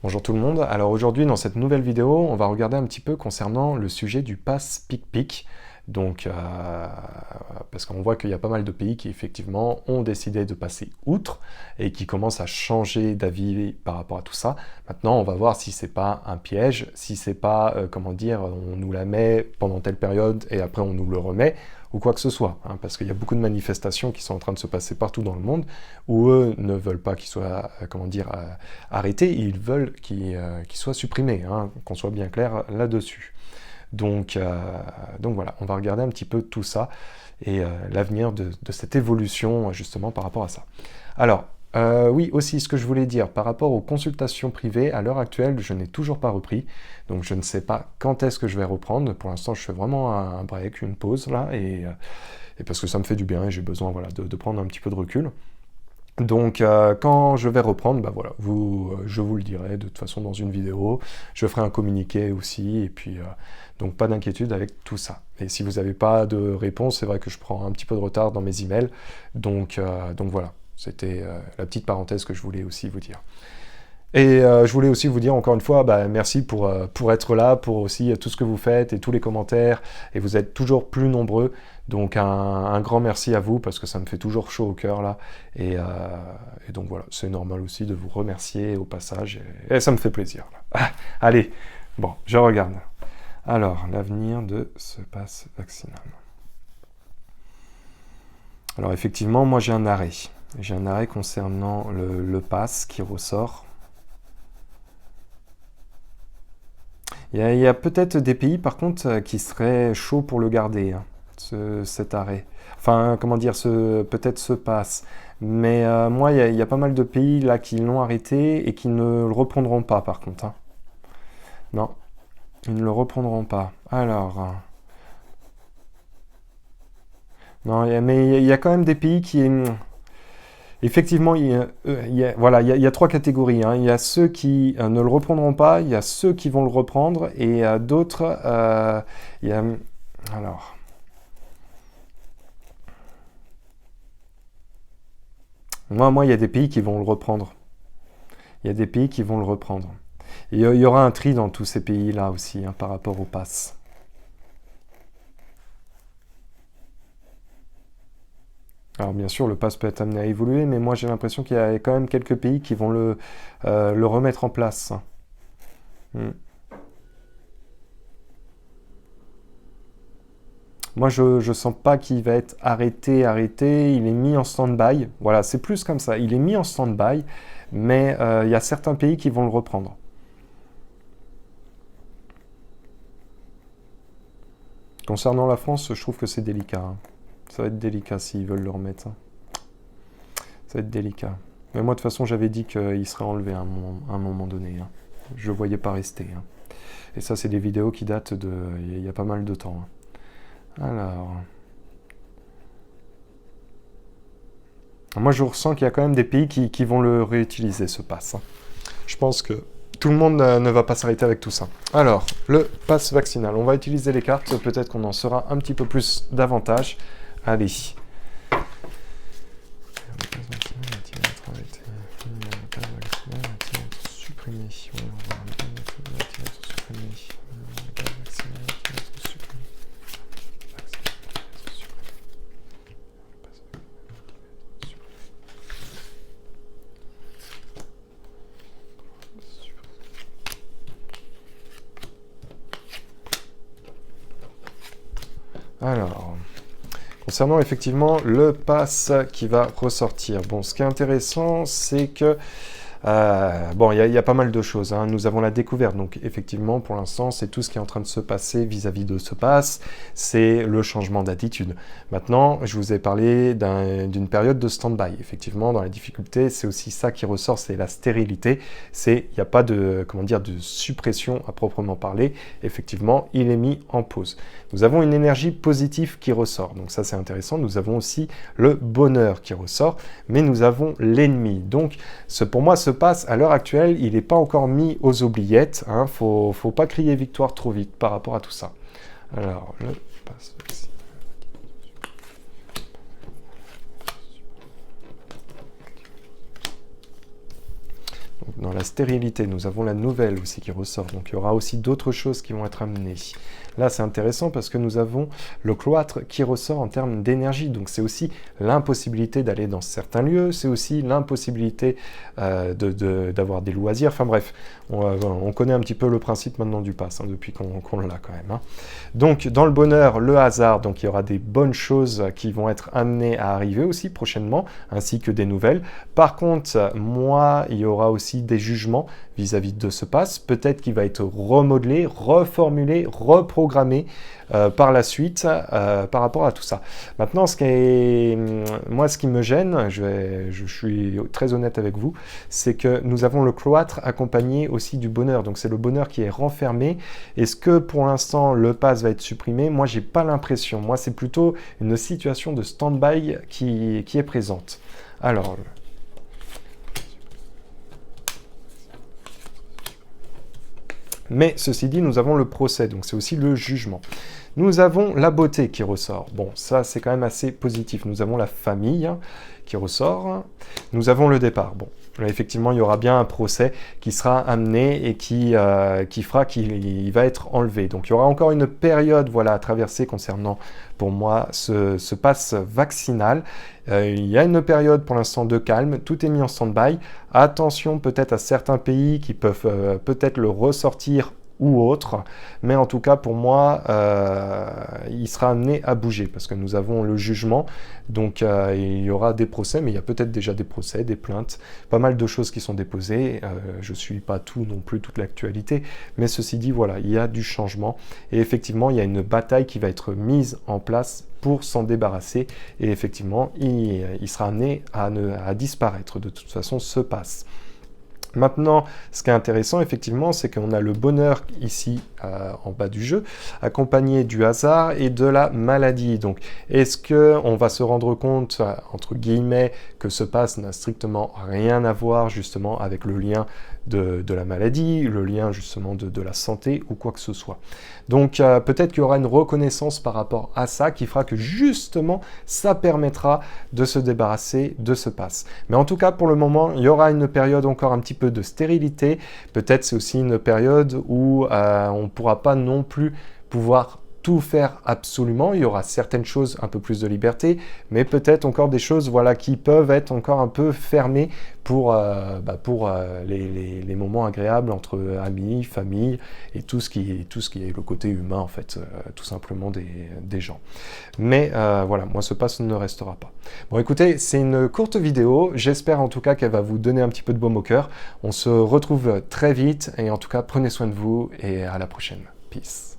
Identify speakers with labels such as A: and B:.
A: Bonjour tout le monde. Alors aujourd'hui dans cette nouvelle vidéo, on va regarder un petit peu concernant le sujet du pass PicPic. Donc parce qu'on voit qu'il y a pas mal de pays qui effectivement ont décidé de passer outre et qui commencent à changer d'avis par rapport à tout ça. Maintenant, on va voir si c'est pas un piège, si c'est pas comment dire, on nous la met pendant telle période et après on nous le remet ou quoi que ce soit, hein, parce qu'il y a beaucoup de manifestations qui sont en train de se passer partout dans le monde, où eux ne veulent pas qu'il soit, comment dire, arrêté, ils veulent qu'il soit supprimé, hein, qu'on soit bien clair là-dessus. Donc voilà, on va regarder un petit peu tout ça, et l'avenir de cette évolution, justement, par rapport à ça. Alors, oui, aussi, ce que je voulais dire, par rapport aux consultations privées, à l'heure actuelle, je n'ai toujours pas repris, donc je ne sais pas quand est-ce que je vais reprendre. Pour l'instant, je fais vraiment un break, une pause, là, et parce que ça me fait du bien, et j'ai besoin, voilà, de prendre un petit peu de recul. Donc, quand je vais reprendre, bah voilà, je vous le dirai de toute façon dans une vidéo. Je ferai un communiqué aussi, et puis, donc pas d'inquiétude avec tout ça. Et si vous n'avez pas de réponse, c'est vrai que je prends un petit peu de retard dans mes emails. Donc voilà, c'était la petite parenthèse que je voulais aussi vous dire. Et je voulais aussi vous dire encore une fois, bah, merci pour être là, pour aussi tout ce que vous faites et tous les commentaires. Et vous êtes toujours plus nombreux. Donc un grand merci à vous parce que ça me fait toujours chaud au cœur là. Et donc voilà, c'est normal aussi de vous remercier au passage. Et ça me fait plaisir. Là. Allez, bon, je regarde. Alors, l'avenir de ce pass vaccinal. Alors effectivement, moi j'ai un arrêt. J'ai un arrêt concernant le pass qui ressort. Il y a peut-être des pays, par contre, qui seraient chauds pour le garder, hein, cet arrêt. Enfin, comment dire, peut-être ce pass. Mais moi, il y a pas mal de pays là qui l'ont arrêté et qui ne le reprendront pas, par contre. Hein. Non, ils ne le reprendront pas. Alors, non, mais il y a quand même des pays qui... Effectivement, voilà, il y a trois catégories. Hein. Il y a ceux qui ne le reprendront pas, il y a ceux qui vont le reprendre, et d'autres, il y a... Alors... Moi, il y a des pays qui vont le reprendre. Il y a des pays qui vont le reprendre. Et il y aura un tri dans tous ces pays-là aussi, hein, par rapport au pass. Alors bien sûr, le pass peut être amené à évoluer, mais moi j'ai l'impression qu'il y a quand même quelques pays qui vont le remettre en place. Hmm. Moi je sens pas qu'il va être arrêté, il est mis en stand-by. Voilà, c'est plus comme ça, il est mis en stand-by, mais il y a certains pays qui vont le reprendre. Concernant la France, je trouve que c'est délicat. Hein. Ça va être délicat s'ils veulent le remettre. Hein. Ça va être délicat. Mais moi, de toute façon, j'avais dit qu'il serait enlevé à un moment donné. Hein. Je ne le voyais pas rester. Hein. Et ça, c'est des vidéos qui datent de... Il y a pas mal de temps. Hein. Alors... Moi, je ressens qu'il y a quand même des pays qui vont le réutiliser, ce pass. Hein. Je pense que tout le monde ne va pas s'arrêter avec tout ça. Alors, le pass vaccinal. On va utiliser les cartes. Peut-être qu'on en saura un petit peu plus davantage. Allez. Alors, concernant effectivement le pass qui va ressortir. Bon, ce qui est intéressant, c'est que bon, il y a pas mal de choses. Hein. Nous avons la découverte. Donc, effectivement, pour l'instant, c'est tout ce qui est en train de se passer vis-à-vis de ce pass. C'est le changement d'attitude. Maintenant, je vous ai parlé d'une période de stand-by. Effectivement, dans la difficulté, c'est aussi ça qui ressort, c'est la stérilité. Il n'y a pas de, comment dire, de suppression à proprement parler. Effectivement, il est mis en pause. Nous avons une énergie positive qui ressort. Donc, ça, c'est intéressant. Nous avons aussi le bonheur qui ressort. Mais nous avons l'ennemi. Donc, pour moi, ce pass, à l'heure actuelle, il n'est pas encore mis aux oubliettes. Hein. Faut pas crier victoire trop vite par rapport à tout ça. Alors, le pass vaccinal. Donc, dans la stérilité, nous avons la nouvelle aussi qui ressort. Donc il y aura aussi d'autres choses qui vont être amenées. Là, c'est intéressant parce que nous avons le cloître qui ressort en termes d'énergie. Donc c'est aussi l'impossibilité d'aller dans certains lieux, c'est aussi l'impossibilité d'avoir des loisirs. Enfin bref, on connaît un petit peu le principe maintenant du pass, hein, depuis qu'on l'a quand même. Hein. Donc dans le bonheur, le hasard, donc il y aura des bonnes choses qui vont être amenées à arriver aussi prochainement, ainsi que des nouvelles. Par contre, moi, il y aura aussi des jugements vis-à-vis de ce pass. Peut-être qu'il va être remodelé, reformulé, reprogrammé par la suite par rapport à tout ça. Maintenant, moi, ce qui me gêne, je suis très honnête avec vous, c'est que nous avons le cloître accompagné aussi du bonheur. Donc c'est le bonheur qui est renfermé. Est-ce que pour l'instant le pass va être supprimé? Moi, j'ai pas l'impression. Moi, c'est plutôt une situation de stand-by qui est présente. Alors, mais ceci dit, nous avons le procès, donc c'est aussi le jugement. Nous avons la beauté qui ressort. Bon, ça c'est quand même assez positif. Nous avons la famille qui ressort. Nous avons le départ. Bon, là, effectivement, il y aura bien un procès qui sera amené et qui fera qu'il va être enlevé. Donc il y aura encore une période voilà, à traverser concernant, pour moi, ce pass vaccinal. Il y a une période pour l'instant de calme, tout est mis en stand-by. Attention peut-être à certains pays qui peuvent peut-être le ressortir ou autre, mais en tout cas pour moi il sera amené à bouger parce que nous avons le jugement, donc il y aura des procès, mais il y a peut-être déjà des procès, des plaintes, pas mal de choses qui sont déposées. Je suis pas tout non plus, toute l'actualité, mais ceci dit voilà, il y a du changement et effectivement il y a une bataille qui va être mise en place pour s'en débarrasser et effectivement il sera amené à disparaître. De toute façon, ce passe. Maintenant, ce qui est intéressant, effectivement, c'est qu'on a le bonheur ici, en bas du jeu, accompagné du hasard et de la maladie. Donc, est-ce qu'on va se rendre compte, entre guillemets, que ce pass n'a strictement rien à voir, justement, avec le lien de la maladie, le lien, justement, de la santé ou quoi que ce soit. Donc, peut-être qu'il y aura une reconnaissance par rapport à ça qui fera que, justement, ça permettra de se débarrasser de ce pass. Mais en tout cas, pour le moment, il y aura une période encore un petit peu de stérilité. Peut-être c'est aussi une période où on ne pourra pas non plus pouvoir tout faire absolument. Il y aura certaines choses un peu plus de liberté, mais peut-être encore des choses voilà, qui peuvent être encore un peu fermées pour les moments agréables entre amis, famille et tout ce qui est le côté humain en fait, tout simplement des gens. Mais voilà, moi ce pass ne restera pas. Bon écoutez, c'est une courte vidéo, j'espère en tout cas qu'elle va vous donner un petit peu de baume au cœur. On se retrouve très vite et en tout cas prenez soin de vous et à la prochaine. Peace.